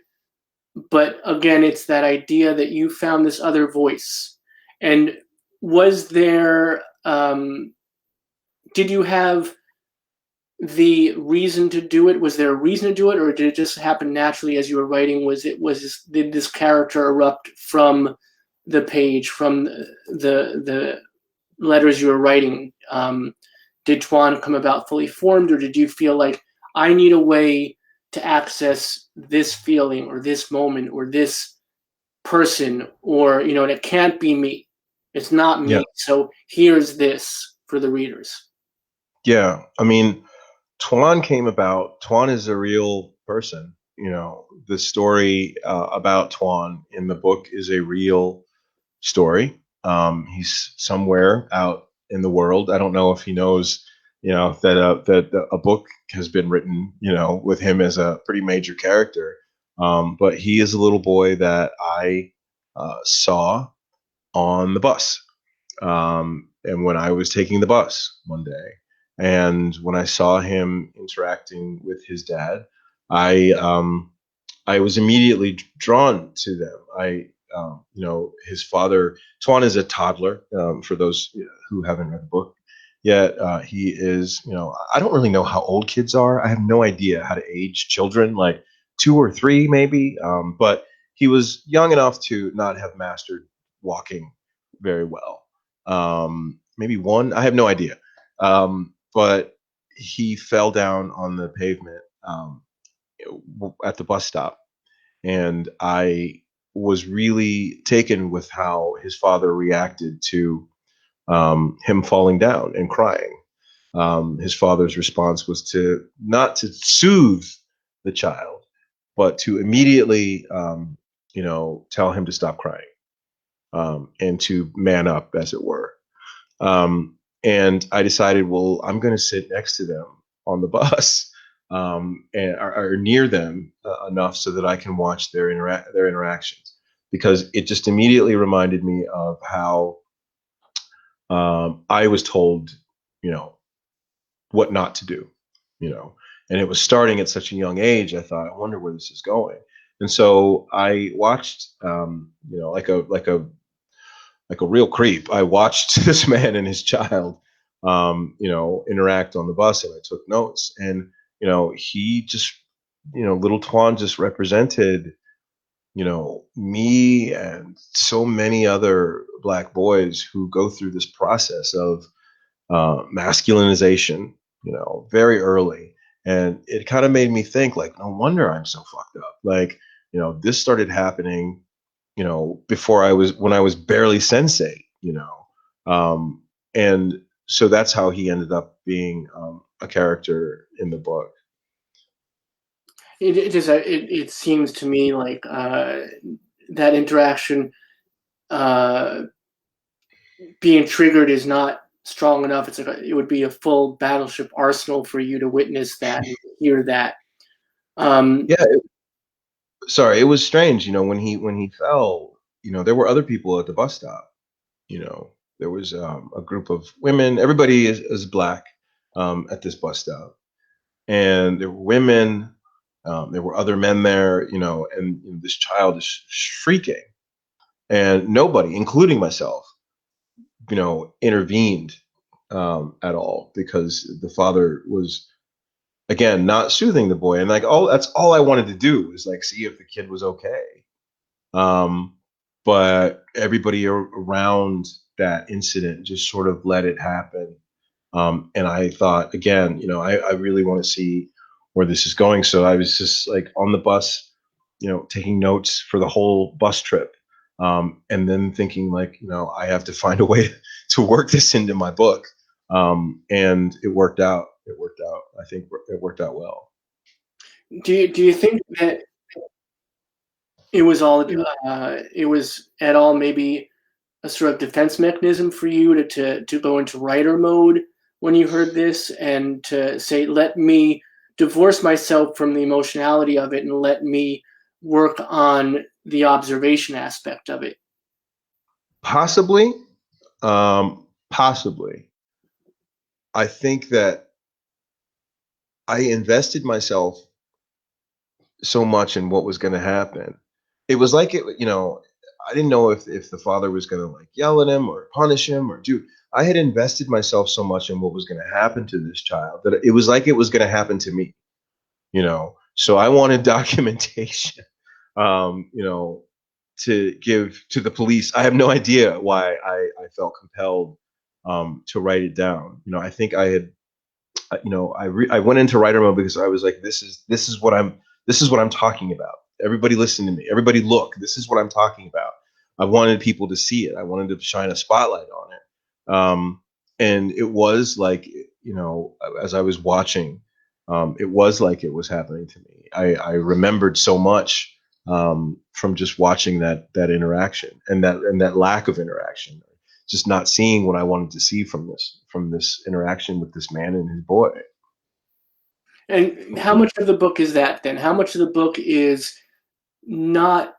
But again, it's that idea that you found this other voice. And was there, did you have the reason to do it? Was there a reason to do it, or did it just happen naturally as you were writing? Did this character erupt from the page, from the letters you were writing? Did Tuan come about fully formed, or did you feel like, I need a way to access this feeling or this moment or this person, or, and it can't be me. It's not me. Yeah. So here's this for the readers. Yeah. Tuan came about. Tuan is a real person. The story about Tuan in the book is a real story. He's somewhere out in the world. I don't know if he knows, that a book has been written, with him as a pretty major character. But he is a little boy that I saw on the bus. And when I was taking the bus one day, and when I saw him interacting with his dad, I was immediately drawn to them. His father, Tuan, is a toddler, for those who haven't read the book yet. He is, I don't really know how old kids are. I have no idea how to age children, like 2 or 3 maybe. But he was young enough to not have mastered walking very well. Maybe 1, I have no idea. But he fell down on the pavement at the bus stop. And I was really taken with how his father reacted to him falling down and crying. His father's response was not to soothe the child, but to immediately, tell him to stop crying. and to man up, as it were. And I decided, well, I'm going to sit next to them on the bus, and or near them enough so that I can watch their interactions, because it just immediately reminded me of how I was told, what not to do, and it was starting at such a young age. I thought, I wonder where this is going. And so I watched, like a real creep. I watched this man and his child, interact on the bus, and I took notes. And he just, little Twan just represented, me and so many other Black boys who go through this process of masculinization, very early. And it kind of made me think, like, no wonder I'm so fucked up. Like, this started happening, before when I was barely sensate, and so that's how he ended up being a character in the book. It seems to me like that interaction being triggered is not strong enough. It's like it would be a full battleship arsenal for you to witness that and hear that. Yeah. Sorry, it was strange. When he fell, there were other people at the bus stop. There was a group of women. Everybody is Black at this bus stop, and there were women. There were other men there, and this child is shrieking, and nobody, including myself, intervened at all, because the father was, again, not soothing the boy. And like, that's all I wanted to do, was like see if the kid was okay. But everybody around that incident just sort of let it happen. And I thought, again, I really want to see where this is going. So I was just like on the bus, taking notes for the whole bus trip. And then thinking, like, I have to find a way to work this into my book. And it worked out. I think it worked out well. Do you think that it was at all maybe a sort of defense mechanism for you to go into writer mode when you heard this, and to say, let me divorce myself from the emotionality of it and let me work on the observation aspect of it? Possibly. Possibly. I think that I invested myself so much in what was going to happen. It was like I didn't know if the father was going to like yell at him or punish him or do. I had invested myself so much in what was going to happen to this child that it was like it was going to happen to me. So I wanted documentation, to give to the police. I have no idea why I felt compelled to write it down. I think I had, I went into writer mode because I was like, this is what I'm talking about. Everybody listen to me. Everybody look. This is what I'm talking about. I wanted people to see it. I wanted to shine a spotlight on it. And it was like, as I was watching, it was like it was happening to me. I remembered so much from just watching that interaction and that lack of interaction, just not seeing what I wanted to see from this interaction with this man and his boy. And how much of the book is that then? How much of the book is not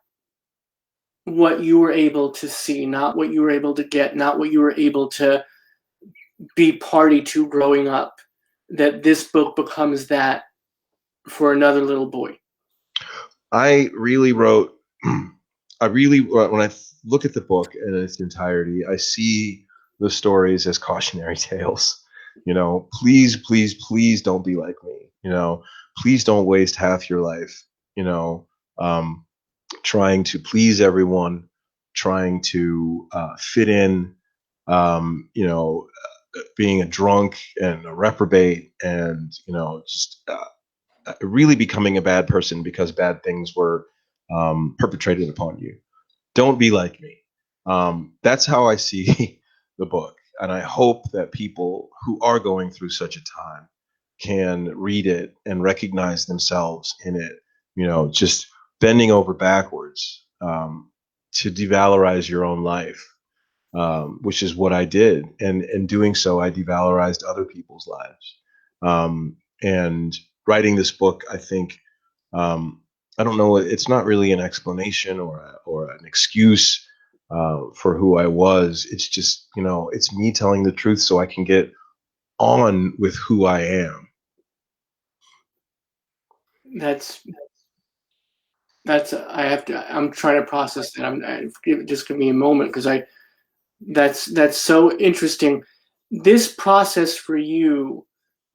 what you were able to see, not what you were able to get, not what you were able to be party to growing up, that this book becomes that for another little boy? I really wrote, when I look at the book in its entirety, I see the stories as cautionary tales. Please, please, please don't be like me. Please don't waste half your life, trying to please everyone, trying to fit in, being a drunk and a reprobate, and just really becoming a bad person because bad things were perpetrated upon you. Don't be like me. That's how I see the book, and I hope that people who are going through such a time can read it and recognize themselves in it. Just bending over backwards to devalorize your own life, which is what I did. And in doing so, I devalorized other people's lives. And writing this book, I think, I don't know, it's not really an explanation or an excuse for who I was. It's just, it's me telling the truth so I can get on with who I am. I'm trying to process that. Just give me a moment, because that's so interesting. This process for you,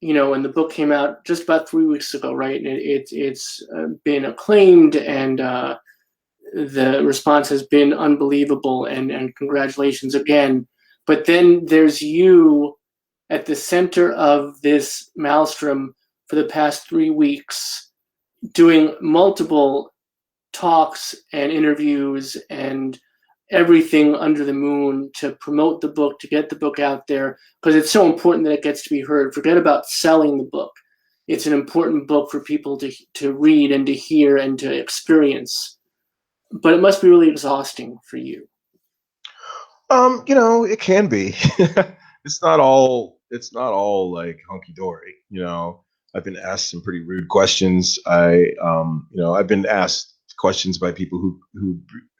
and the book came out just about 3 weeks ago, right? And it's been acclaimed, and the response has been unbelievable, and congratulations again. But then there's you at the center of this maelstrom for the past 3 weeks, doing multiple talks and interviews and everything under the moon to promote the book, to get the book out there, because it's so important that it gets to be heard. Forget about selling the book. It's an important book for people to read and to hear and to experience. But it must be really exhausting for you. It can be. It's not all like hunky dory. I've been asked some pretty rude questions. I've been asked questions by people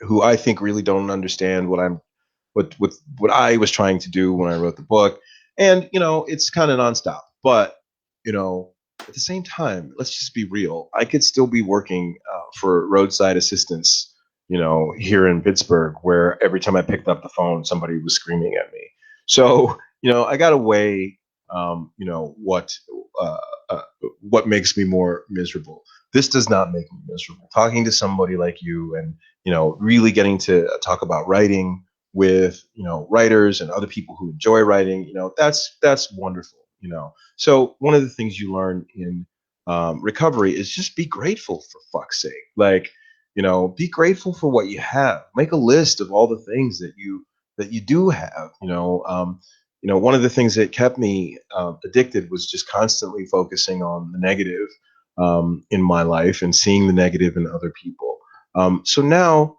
who I think really don't understand what I was trying to do when I wrote the book. And it's kind of nonstop. But at the same time, let's just be real. I could still be working for roadside assistance, here in Pittsburgh, where every time I picked up the phone, somebody was screaming at me. So, I got to weigh, uh, what makes me more miserable. This does not make me miserable. Talking to somebody like you, and really getting to talk about writing with writers and other people who enjoy writing, that's wonderful. So one of the things you learn in recovery is just be grateful, for fuck's sake. Like, be grateful for what you have. Make a list of all the things that you do have. One of the things that kept me addicted was just constantly focusing on the negative in my life and seeing the negative in other people. So now,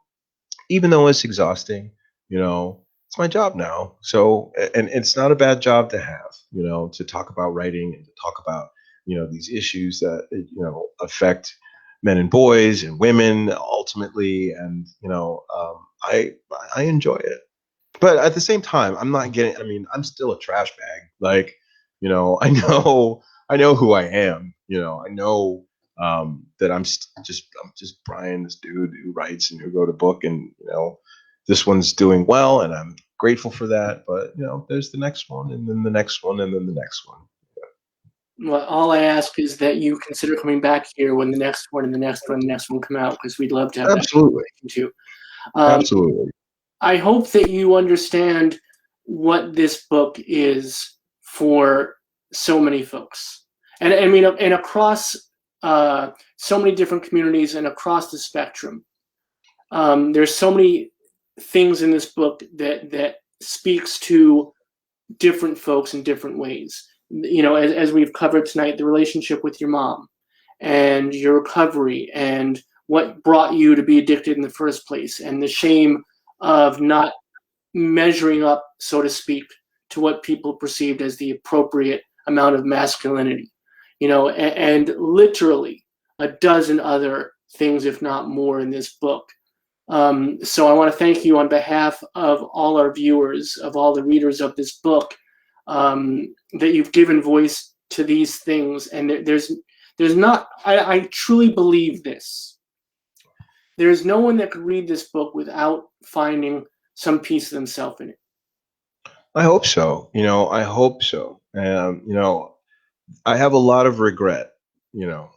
even though it's exhausting, it's my job now. So, and it's not a bad job to have, to talk about writing and to talk about, these issues that, affect men and boys and women ultimately. And, I enjoy it. But at the same time, I'm still a trash bag. Like, I know who I am. I know that I'm just Brian, this dude who writes and who wrote a book, and this one's doing well, and I'm grateful for that. But there's the next one, and then the next one, and then the next one. Well, all I ask is that you consider coming back here when the next one and the next one and the next one come out, because we'd love to have Absolutely, that too. absolutely. I hope that you understand what this book is for so many folks, and I mean, and across so many different communities and across the spectrum. There's so many things in this book that speaks to different folks in different ways. As we've covered tonight, the relationship with your mom and your recovery and what brought you to be addicted in the first place, and the shame of not measuring up, so to speak, to what people perceived as the appropriate amount of masculinity, and literally a dozen other things, if not more, in this book. So I want to thank you on behalf of all our viewers, of all the readers of this book, that you've given voice to these things. And there's not, I truly believe this. There's no one that could read this book without finding some piece of themselves in it. I hope so. I hope so. I have a lot of regret,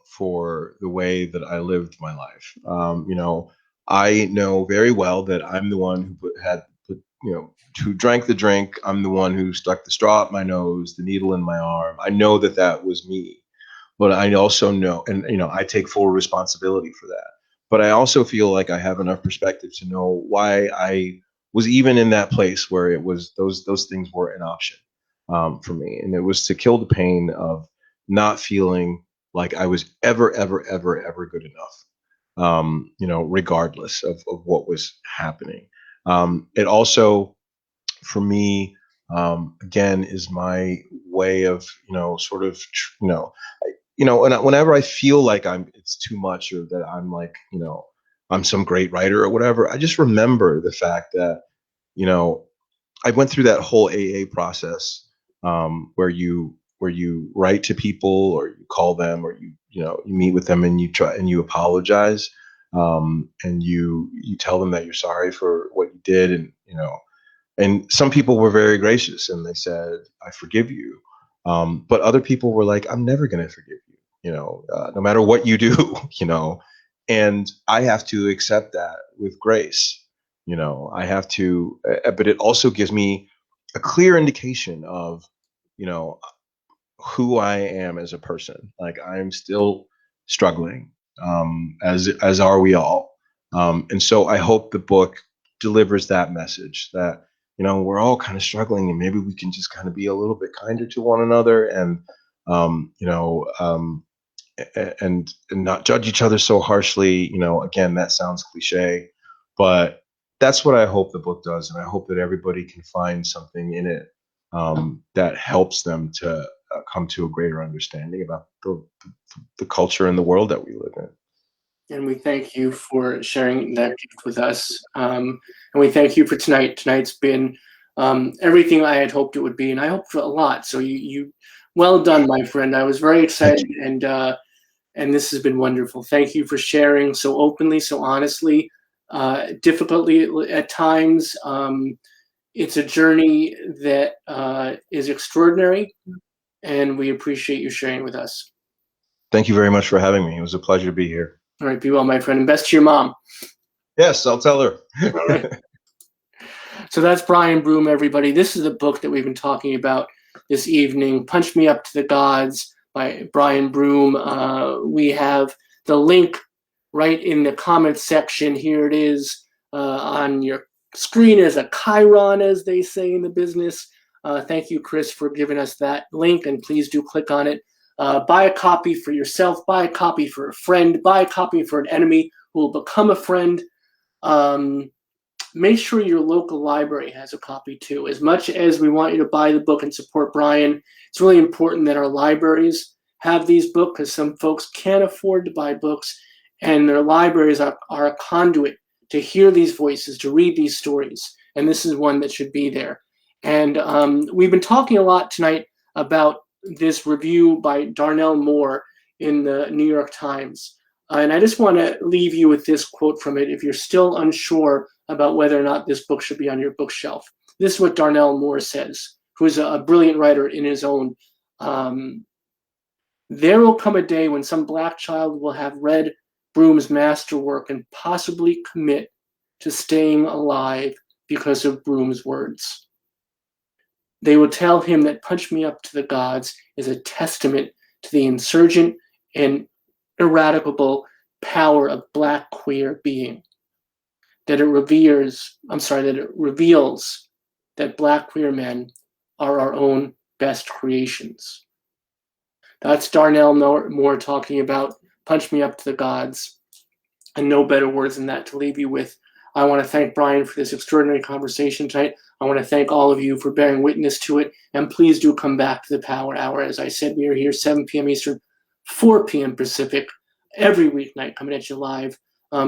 for the way that I lived my life. I know very well that I'm the one who drank the drink. I'm the one who stuck the straw up my nose, the needle in my arm. I know that was me, but I also know, and I take full responsibility for that. But I also feel like I have enough perspective to know why I was even in that place where it was those things were an option for me, and it was to kill the pain of not feeling like I was ever, ever, ever, ever good enough. regardless of what was happening. It also, for me, again, is my way of, sort of, whenever I feel like it's too much, or that I'm like, I'm some great writer or whatever, I just remember the fact that, I went through that whole AA process, where you write to people, or you call them, or you meet with them, and you try and you apologize, and you tell them that you're sorry for what you did, and some people were very gracious, and they said, "I forgive you," but other people were like, "I'm never going to forgive you, no matter what you do," and I have to accept that with grace. I have to, but it also gives me a clear indication of, you know, who I am as a person. Like, I'm still struggling, as are we all. And so I hope the book delivers that message that, we're all kind of struggling, and maybe we can just kind of be a little bit kinder to one another, and, and not judge each other so harshly. Again, that sounds cliche, but that's what I hope the book does. And I hope that everybody can find something in it, that helps them to come to a greater understanding about the culture and the world that we live in. And we thank you for sharing that gift with us. And we thank you for tonight. Tonight's been everything I had hoped it would be, and I hoped for a lot. So you well done, my friend. I was very excited, and this has been wonderful. Thank you for sharing so openly, so honestly, difficultly at times. It's a journey that is extraordinary, and we appreciate you sharing with us. Thank you very much for having me. It was a pleasure to be here. All right, be well, my friend, and best to your mom. Yes, I'll tell her. All right. So that's Brian Broome, everybody. This is the book that we've been talking about this evening, Punch Me Up to the Gods by Brian Broome. We have the link right in the comments section. Here it is on your screen as a chyron, as they say in the business. Thank you, Chris, for giving us that link, and please do click on it. Buy a copy for yourself, buy a copy for a friend, buy a copy for an enemy who will become a friend. Make sure your local library has a copy too. As much as we want you to buy the book and support Brian, it's really important that our libraries have these books, because some folks can't afford to buy books, and their libraries are a conduit to hear these voices, to read these stories. And this is one that should be there. And we've been talking a lot tonight about this review by Darnell Moore in the New York Times. And I just want to leave you with this quote from it if you're still unsure about whether or not this book should be on your bookshelf. This is what Darnell Moore says, who is a brilliant writer in his own. There will come a day when some black child will have read Broome's masterwork and possibly commit to staying alive because of Broome's words. They will tell him that Punch Me Up to the Gods is a testament to the insurgent and ineradicable power of black queer being. That it reveals that black queer men are our own best creations. That's Darnell Moore talking about Punch Me Up to the Gods, and no better words than that to leave you with. I want to thank Brian for this extraordinary conversation tonight. I want to thank all of you for bearing witness to it, and please do come back to the Power Hour. As I said, we are here 7 p.m. Eastern, 4 p.m. Pacific, every weeknight coming at you live.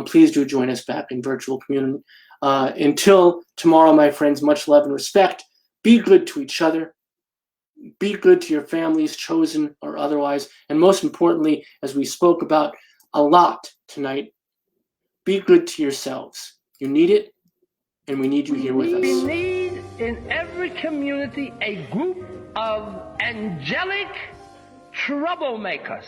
Please do join us back in virtual community. Until tomorrow, my friends, much love and respect. Be good to each other. Be good to your families, chosen or otherwise. And most importantly, as we spoke about a lot tonight, be good to yourselves. You need it, and we need you here with us. We need in every community a group of angelic troublemakers.